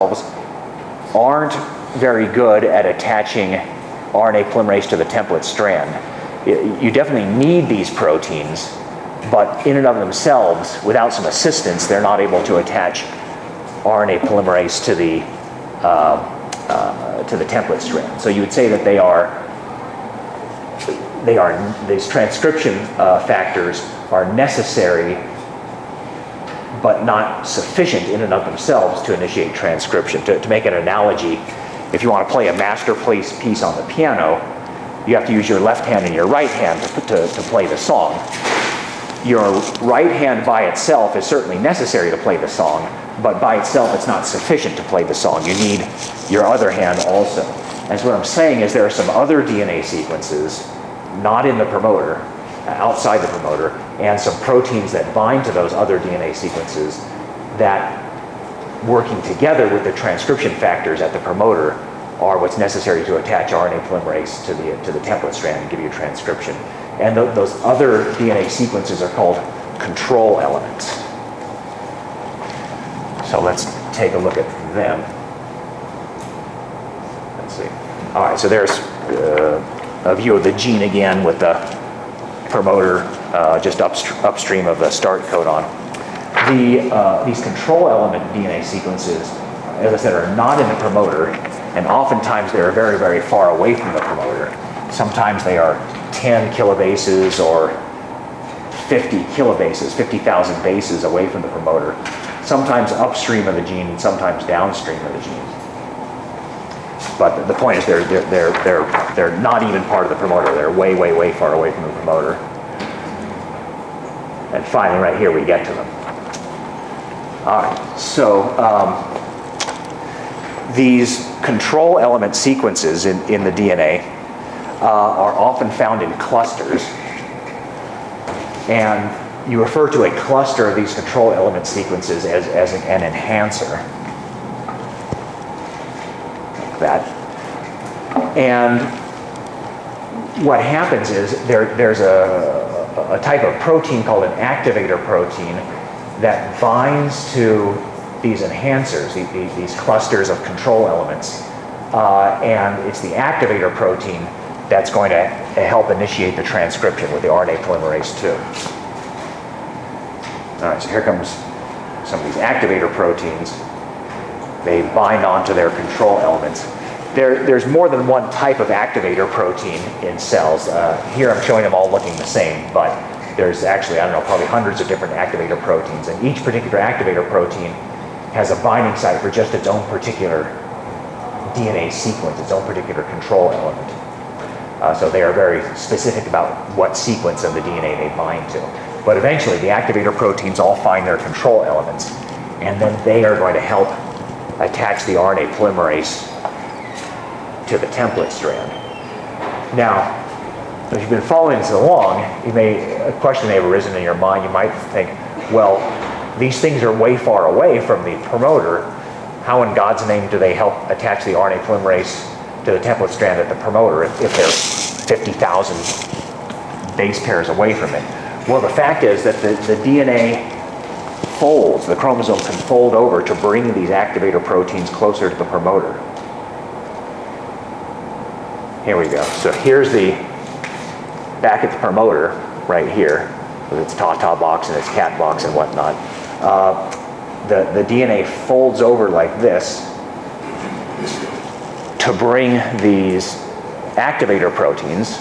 aren't very good at attaching RNA polymerase to the template strand. You definitely need these proteins, but in and of themselves, without some assistance, they're not able to attach RNA polymerase to the template strand. So you would say that these transcription factors are necessary, but not sufficient in and of themselves to initiate transcription. To make an analogy, if you want to play a masterpiece piece on the piano, you have to use your left hand and your right hand to play the song. Your right hand by itself is certainly necessary to play the song, but by itself it's not sufficient to play the song. You need your other hand also. And so what I'm saying is there are some other DNA sequences, not in the promoter, outside the promoter, and some proteins that bind to those other DNA sequences that, working together with the transcription factors at the promoter, are what's necessary to attach RNA polymerase to the template strand and give you transcription. And those other DNA sequences are called control elements. So let's take a look at them. Let's see. All right, so there's a view of the gene again with the promoter just upstream of the start codon. These control element DNA sequences, as I said, are not in the promoter, and oftentimes they are very, very far away from the promoter. Sometimes they are 10 kilobases or 50 kilobases, 50,000 bases away from the promoter. Sometimes upstream of the gene, and sometimes downstream of the gene. But the point is they're not even part of the promoter. They're way, way, way far away from the promoter. And finally, right here, we get to them. All right, so these control element sequences in the DNA are often found in clusters. And you refer to a cluster of these control element sequences as an enhancer. Like that. And what happens is there's a type of protein called an activator protein that binds to these enhancers, these clusters of control elements. And it's the activator protein that's going to help initiate the transcription with the RNA polymerase II. All right, so here comes some of these activator proteins. They bind onto their control elements. There's more than one type of activator protein in cells. Here I'm showing them all looking the same, but there's actually, I don't know, probably hundreds of different activator proteins. And each particular activator protein has a binding site for just its own particular DNA sequence, its own particular control element. So they are very specific about what sequence of the DNA they bind to. But eventually the activator proteins all find their control elements, and then they are going to help attach the RNA polymerase to the template strand. Now, if you've been following this along, a question may have arisen in your mind. You might think, well, these things are way far away from the promoter. How in God's name do they help attach the RNA polymerase to the template strand at the promoter if they're 50,000 base pairs away from it? Well, the fact is that the DNA folds, the chromosome can fold over to bring these activator proteins closer to the promoter. Here we go. So here's back at the promoter right here, with its ta-ta box and its cat box and whatnot. The DNA folds over like this to bring these activator proteins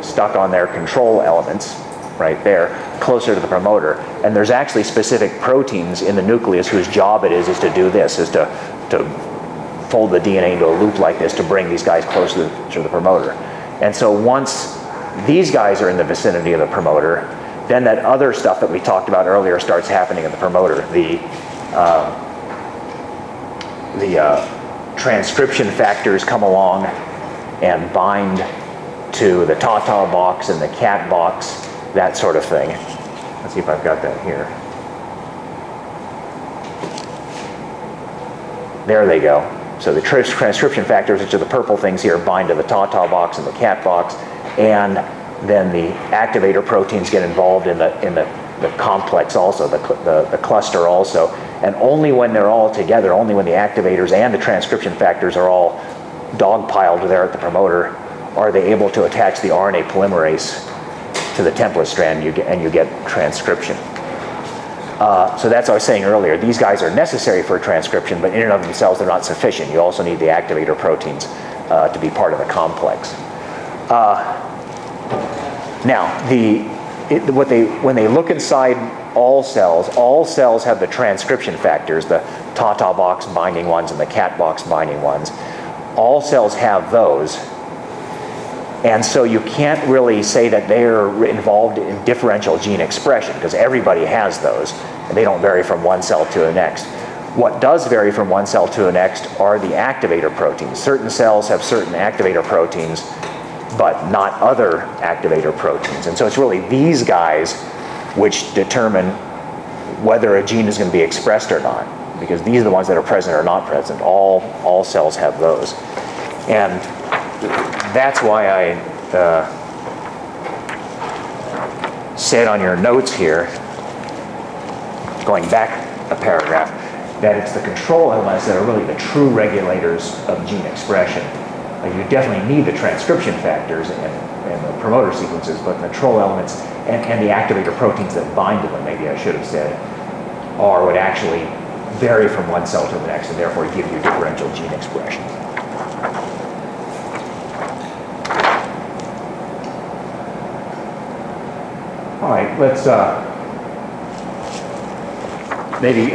stuck on their control elements right there closer to the promoter. And there's actually specific proteins in the nucleus whose job it is to do this, is to fold the DNA into a loop like this to bring these guys closer to the promoter. And so once these guys are in the vicinity of the promoter, then that other stuff that we talked about earlier starts happening in the promoter. The transcription factors come along and bind to the ta-ta box and the cat box, that sort of thing. Let's see if I've got that here. There they go. So the transcription factors, which are the purple things here, bind to the ta-ta box and the cat box, and then the activator proteins get involved in the complex also, the cluster also, And only when they're all together, only when the activators and the transcription factors are all dogpiled there at the promoter, are they able to attach the RNA polymerase to the template strand, and you get transcription. So that's what I was saying earlier. These guys are necessary for transcription, but in and of themselves, they're not sufficient. You also need the activator proteins to be part of the complex. Now, when they look inside all cells have the transcription factors, the Tata box binding ones and the cat box binding ones. All cells have those. And so you can't really say that they're involved in differential gene expression, because everybody has those, and they don't vary from one cell to the next. What does vary from one cell to the next are the activator proteins. Certain cells have certain activator proteins, but not other activator proteins. And so it's really these guys which determine whether a gene is going to be expressed or not, because these are the ones that are present or not present. All cells have those. And that's why I said on your notes here, going back a paragraph, that it's the control elements that are really the true regulators of gene expression. You definitely need the transcription factors and the promoter sequences, but the control elements and the activator proteins that bind to them, maybe I should have said, are what actually vary from one cell to the next, and therefore give you differential gene expression. All right, let's maybe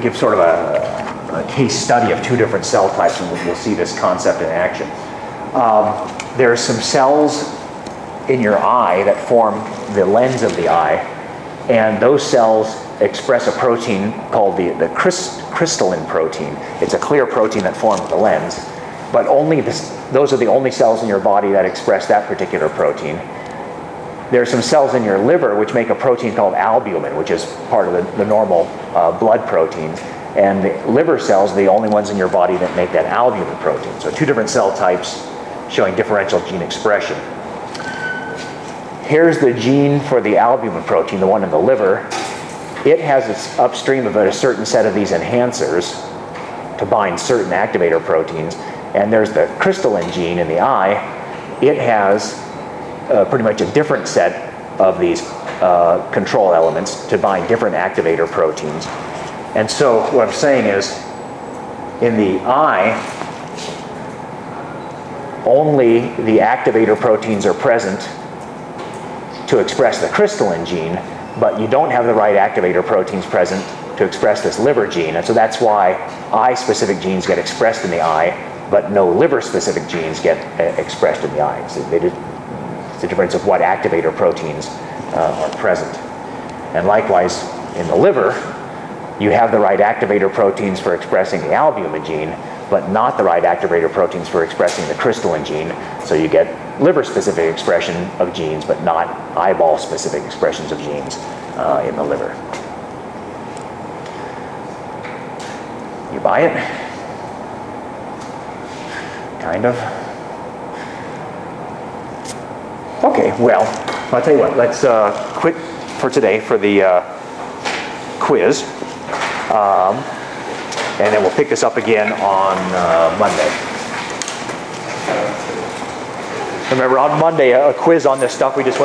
give sort of a case study of two different cell types, and we'll see this concept in action. There are some cells in your eye that form the lens of the eye, and those cells express a protein called the crystalline protein. It's a clear protein that forms the lens, but those are the only cells in your body that express that particular protein. There are some cells in your liver which make a protein called albumin, which is part of the normal blood protein. And the liver cells are the only ones in your body that make that albumin protein. So two different cell types showing differential gene expression. Here's the gene for the albumin protein, the one in the liver. It has its upstream of it a certain set of these enhancers to bind certain activator proteins. And there's the crystalline gene in the eye. It has pretty much a different set of these control elements to bind different activator proteins. And so what I'm saying is, in the eye, only the activator proteins are present to express the crystalline gene, but you don't have the right activator proteins present to express this liver gene. And so that's why eye-specific genes get expressed in the eye, but no liver-specific genes get expressed in the eye. So it's the difference of what activator proteins are present. And likewise, in the liver, you have the right activator proteins for expressing the albumin gene, but not the right activator proteins for expressing the crystalline gene. So you get liver-specific expression of genes, but not eyeball-specific expressions of genes in the liver. You buy it? Kind of. Okay, well, I'll tell you what, let's quit for today for the quiz. And then we'll pick this up again on Monday. Remember, on Monday, a quiz on this stuff we just went over.